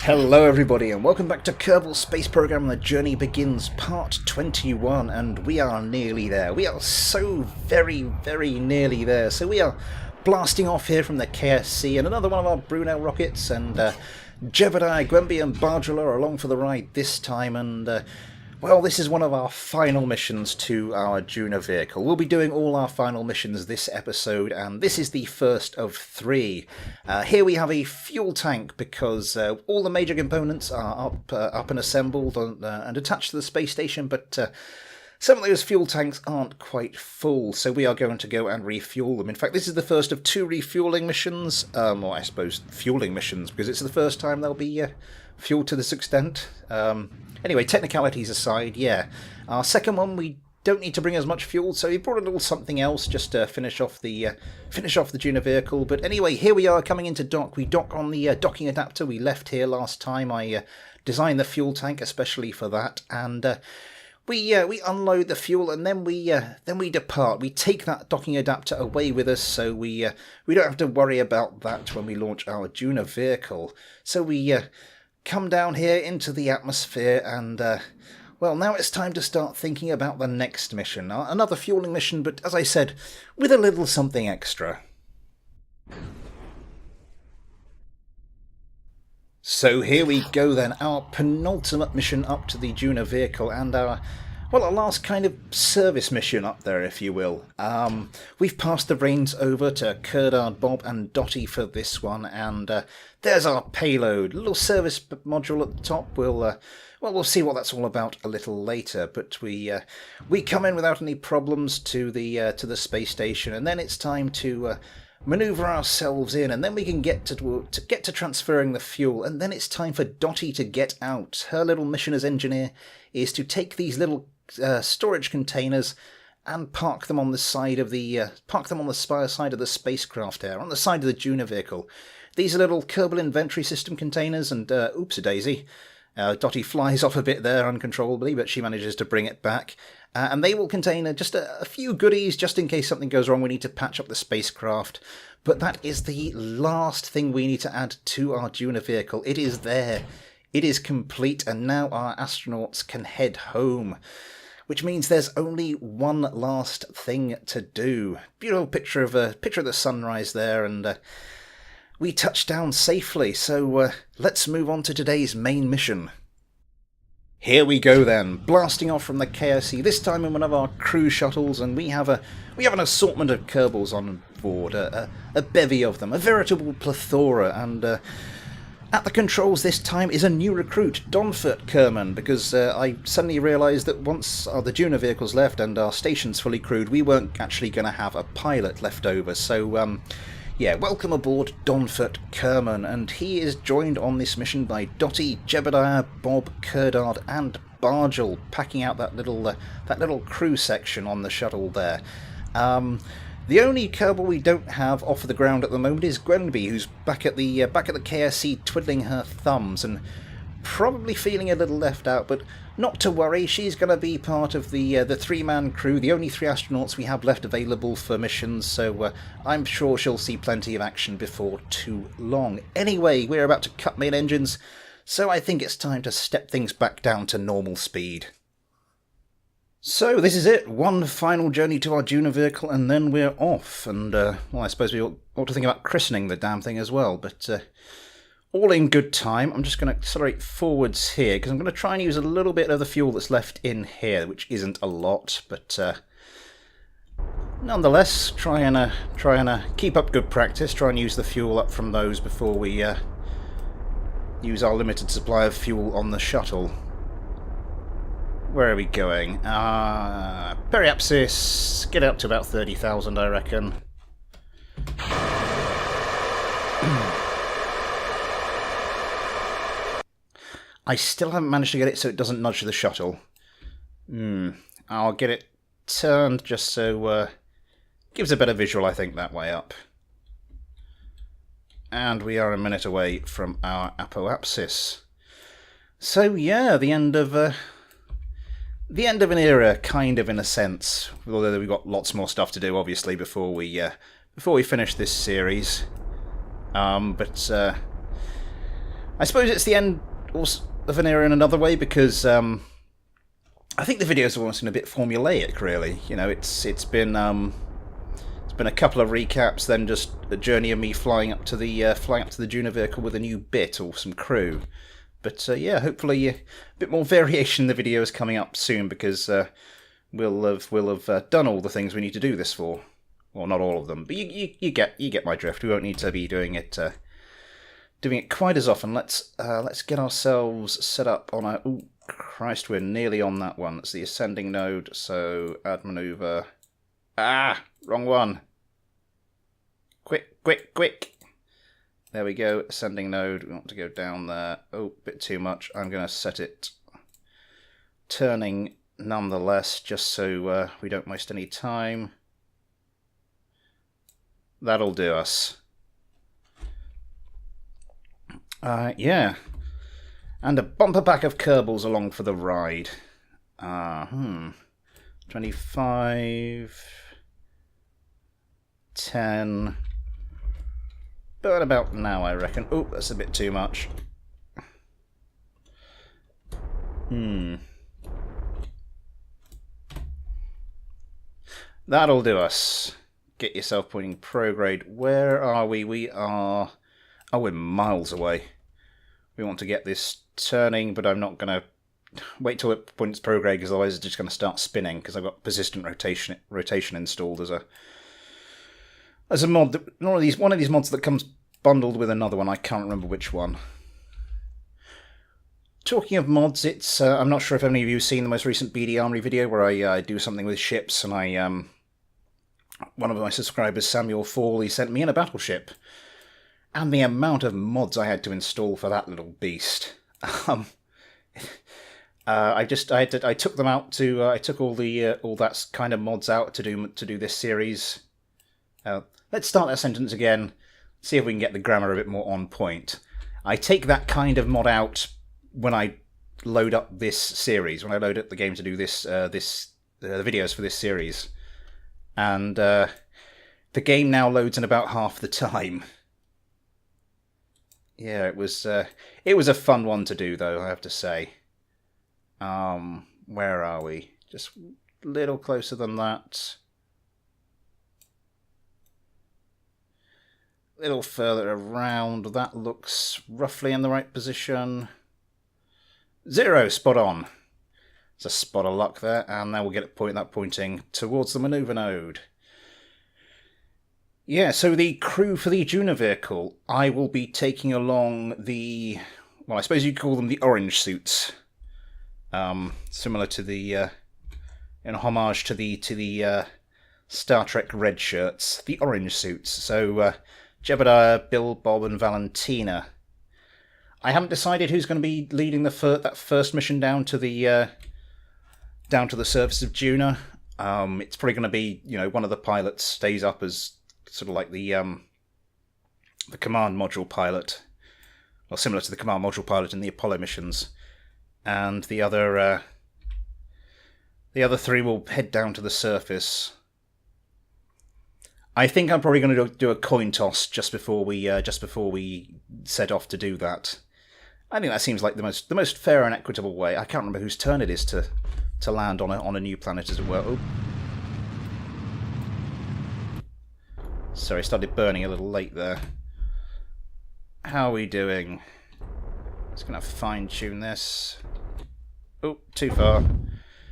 Hello everybody and welcome back to Kerbal Space Program. The Journey Begins Part 21 and we are nearly there. We are so very nearly there. So we are blasting off here from the KSC and another one of our Brunel rockets, and Jebediah, Gwemby and Bardula are along for the ride this time, and well, this is one of our final missions to our Duna vehicle. We'll be doing all our final missions this episode, and this is the first of three. Here we have a fuel tank because all the major components are up and assembled and attached to the space station, but some of those fuel tanks aren't quite full, so we are going to go and refuel them. In fact, this is the first of two refueling missions, or I suppose fueling missions, because it's the first time they'll be fueled to this extent. Anyway, technicalities aside, yeah. Our second one, we don't need to bring as much fuel, so we brought a little something else just to finish off the Duna vehicle. But anyway, here we are coming into dock. We dock on the docking adapter we left here last time. I designed the fuel tank especially for that, and we unload the fuel and then we depart. We take that docking adapter away with us, so we don't have to worry about that when we launch our Duna vehicle. So we come down here into the atmosphere, and well, now it's time to start thinking about the next mission. Another fueling mission, but as I said, with a little something extra. So here we go then, our penultimate mission up to the Duna vehicle, and our last kind of service mission up there, if you will. We've passed the reins over to Kerbal, Bob and Dotty for this one, and there's our payload. A little service module at the top. We'll see what that's all about a little later, but we come in without any problems to the space station, and then it's time to maneuver ourselves in, and then we can get to transferring the fuel, and then it's time for Dotty to get out. Her little mission as engineer is to take these little storage containers and park them on the side of the side of the spacecraft there, on the side of the Duna vehicle. These are little Kerbal inventory system containers, and oops-a-daisy. Dotty flies off a bit there uncontrollably, but she manages to bring it back. And they will contain just a few goodies, just in case something goes wrong. We need to patch up the spacecraft. But that is the last thing we need to add to our Duna vehicle. It is there. It is complete, and now our astronauts can head home. Which means there's only one last thing to do. Beautiful picture of the sunrise there, and we touched down safely, so let's move on to today's main mission. Here we go then, blasting off from the KSC, this time in one of our crew shuttles, and we have an assortment of Kerbals on board, a bevy of them, a veritable plethora, and at the controls this time is a new recruit, Donfert Kerman, because I suddenly realised that once the Duna vehicle's left and our station's fully crewed, we weren't actually going to have a pilot left over, so yeah, welcome aboard Donfert Kerman, and he is joined on this mission by Dotty, Jebediah, Bob, Kerbal and Bargel, packing out that little crew section on the shuttle there. The only Kerbal we don't have off the ground at the moment is Gwemby, who's back at the KSC twiddling her thumbs and probably feeling a little left out, but not to worry, she's going to be part of the three-man crew, the only three astronauts we have left available for missions, so I'm sure she'll see plenty of action before too long. Anyway, we're about to cut main engines, so I think it's time to step things back down to normal speed. So this is it, one final journey to our Duna vehicle, and then we're off, and well, I suppose we ought to think about christening the damn thing as well, but all in good time. I'm just going to accelerate forwards here, because I'm going to try and use a little bit of the fuel that's left in here, which isn't a lot, but nonetheless, try and keep up good practice, try and use the fuel up from those before we use our limited supply of fuel on the shuttle. Where are we going? Periapsis, get up to about 30,000, I reckon. I still haven't managed to get it so it doesn't nudge the shuttle. I'll get it turned just so gives a better visual, I think, that way up. And we are a minute away from our apoapsis. So yeah, the end of an era, kind of, in a sense. Although we've got lots more stuff to do, obviously, before we finish this series. But I suppose it's the end of an era in another way, because I think the videos are almost been a bit formulaic, really. You know, it's been a couple of recaps, then just a journey of me flying up to the Duna vehicle with a new bit or some crew. But yeah, hopefully a bit more variation in the videos coming up soon, because we'll have done all the things we need to do this for. Well, not all of them, but you get my drift. We won't need to be doing it quite as often. Let's get ourselves set up on a. Oh Christ, we're nearly on that one. It's the ascending node. So add maneuver. Wrong one. Quick. There we go, ascending node. We want to go down there. Oh, bit too much. I'm going to set it turning nonetheless, just so we don't waste any time. That'll do us. Yeah. And a bumper pack of Kerbals along for the ride. 25... 10... But about now, I reckon. Oh, that's a bit too much. That'll do us. Get yourself pointing prograde. Where are we? We are... Oh, we're miles away. We want to get this turning, but I'm not going to wait till it points prograde, because otherwise it's just going to start spinning, because I've got persistent rotation installed as a mod. One of these mods that comes bundled with another one. I can't remember which one. Talking of mods, it's I'm not sure if any of you have seen the most recent BD Armory video where I do something with ships, and one of my subscribers, Samuel Fall, he sent me in a battleship, and the amount of mods I had to install for that little beast. I took them out to I took all that kind of mods out to do this series. Let's start that sentence again. See if we can get the grammar a bit more on point. I take that kind of mod out when I load up this series, when I load up the game to do the videos for this series, and the game now loads in about half the time. Yeah, it was a fun one to do, though, I have to say. Where are we? Just a little closer than that. A little further around. That looks roughly in the right position. 0, spot on. It's a spot of luck there, and now we'll get that pointing towards the maneuver node. Yeah, so the crew for the Duna vehicle, I will be taking along the, well, I suppose you'd call them the orange suits. Similar to the, in homage to the Star Trek red shirts, the orange suits. So, Jebediah, Bill, Bob, and Valentina. I haven't decided who's going to be leading that first mission down to the surface of Duna. It's probably going to be, one of the pilots stays up as sort of like the command module pilot, or similar to the command module pilot in the Apollo missions, and the other three will head down to the surface. I think I'm probably going to do a coin toss just before we set off to do that. I think that seems like the most fair and equitable way. I can't remember whose turn it is to land on a new planet, as it were. Oh. Sorry, started burning a little late there. How are we doing? Just going to fine-tune this. Oh, too far.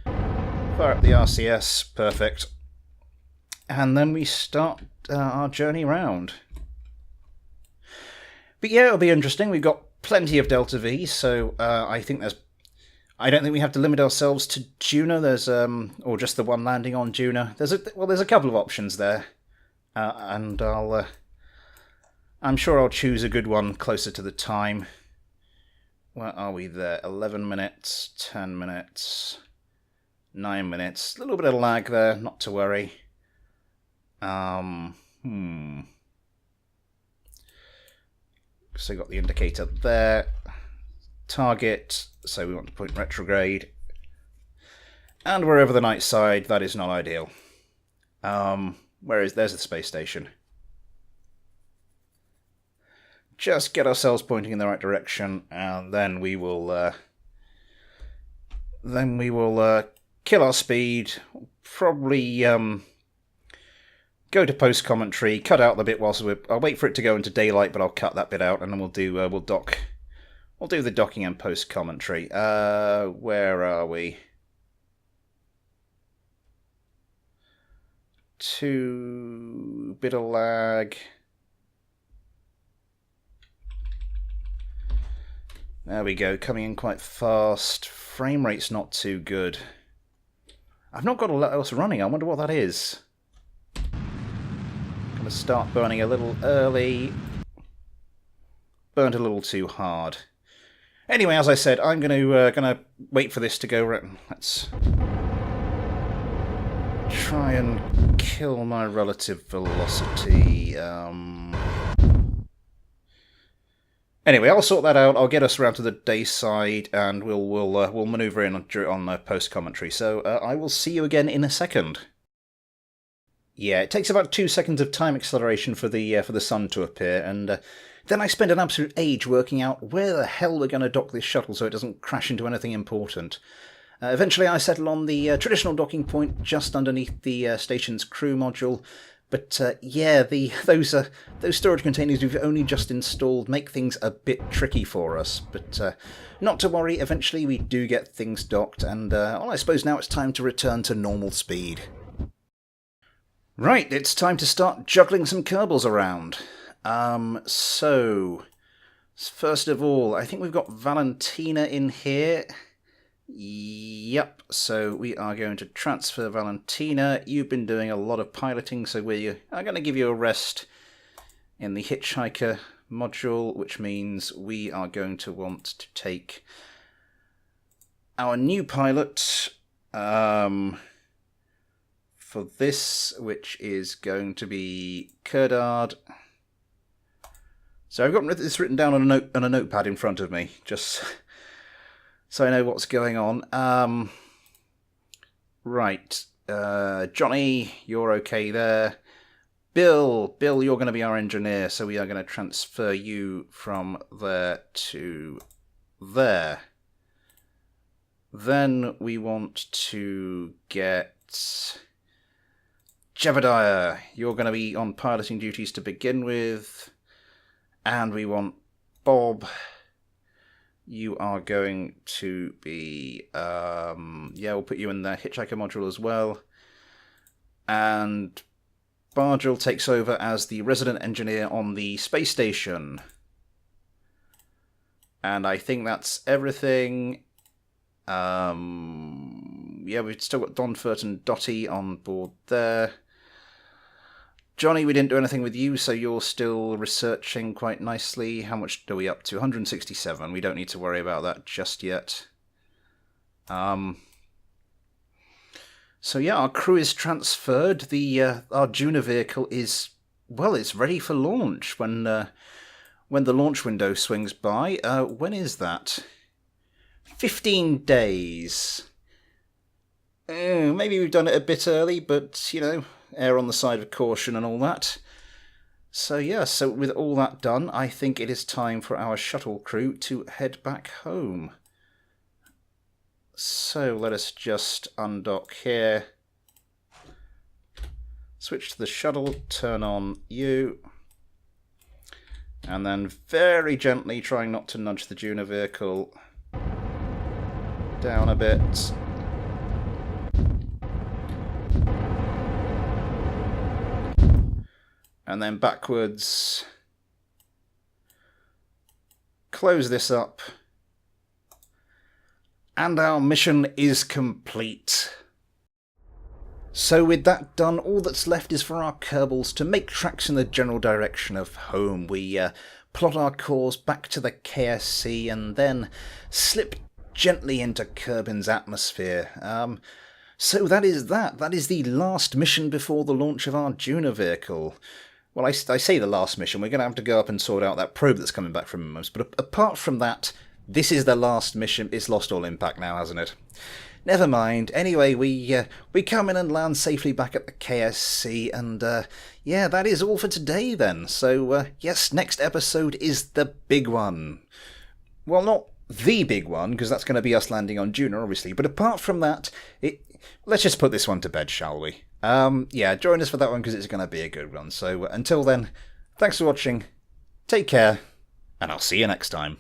Fire up the RCS. Perfect. And then we start our journey round. But yeah, it'll be interesting. We've got plenty of Delta V, so I don't think we have to limit ourselves to Duna. There's or just the one landing on Duna. There's a couple of options there, and I'm sure I'll choose a good one closer to the time. Where are we there? 11 minutes, 10 minutes, 9 minutes. A little bit of lag there, not to worry. So we got the indicator there. Target, so we want to point retrograde. And we're over the night side. That is not ideal. There's the space station. just get ourselves pointing in the right direction, and then we will kill our speed. Probably go to post commentary, cut out the bit whilst I'll wait for it to go into daylight, but I'll cut that bit out, and then we'll do We'll do the docking and post commentary. Where are we? Bit of lag. There we go, coming in quite fast. Frame rate's not too good. I've not got a lot else running. I wonder what that is. Gonna start burning a little early. Burned a little too hard. Anyway, as I said, I'm gonna wait for this to go. Let's try and kill my relative velocity. Anyway, I'll sort that out. I'll get us around to the day side, and we'll maneuver in on post commentary. So I will see you again in a second. Yeah, it takes about 2 seconds of time acceleration for the sun to appear, and then I spend an absolute age working out where the hell we're going to dock this shuttle so it doesn't crash into anything important. Eventually, I settle on the traditional docking point just underneath the station's crew module. But yeah, those storage containers we've only just installed make things a bit tricky for us. But not to worry, eventually we do get things docked, and well, I suppose now it's time to return to normal speed. Right, it's time to start juggling some Kerbals around. So, first of all, I think we've got Valentina in here. Yep, so we are going to transfer Valentina. You've been doing a lot of piloting, so we are going to give you a rest in the Hitchhiker module, which means we are going to want to take our new pilot for this, which is going to be Kerdard. So I've got this written down on a notepad in front of me, just so I know what's going on. Right, Johnny, you're okay there. Bill, you're going to be our engineer, so we are going to transfer you from there to there. Then we want to get Jebediah. You're going to be on piloting duties to begin with. And we want Bob. You are going to be, yeah, we'll put you in the Hitchhiker module as well. And Bargil takes over as the resident engineer on the space station. And I think that's everything. Yeah, we've still got Donfert and Dottie on board there. Johnny, we didn't do anything with you, so you're still researching quite nicely. How much are we up to? 167. We don't need to worry about that just yet. So yeah, our crew is transferred. Our Duna vehicle is, well, it's ready for launch when the launch window swings by. When is that? 15 days. Maybe we've done it a bit early, but, you know, err on the side of caution and all that. So yeah, so with all that done, I think it is time for our shuttle crew to head back home. So let us just undock here. Switch to the shuttle, turn on you. And then very gently, trying not to nudge the Duna vehicle down a bit. And then backwards. Close this up. And our mission is complete. So with that done, all that's left is for our Kerbals to make tracks in the general direction of home. We plot our course back to the KSC and then slip gently into Kerbin's atmosphere. So that is that. That is the last mission before the launch of our Duna vehicle. Well, I say the last mission. We're going to have to go up and sort out that probe that's coming back from Mimos. But apart from that, this is the last mission. It's lost all impact now, hasn't it? never mind. Anyway, we come in and land safely back at the KSC, and yeah, that is all for today then. So yes, next episode is the big one. Well, not the big one, because that's going to be us landing on Duna, obviously. But apart from that, let's just put this one to bed, shall we? Yeah, join us for that one because it's going to be a good one. So until then, thanks for watching. Take care, and I'll see you next time.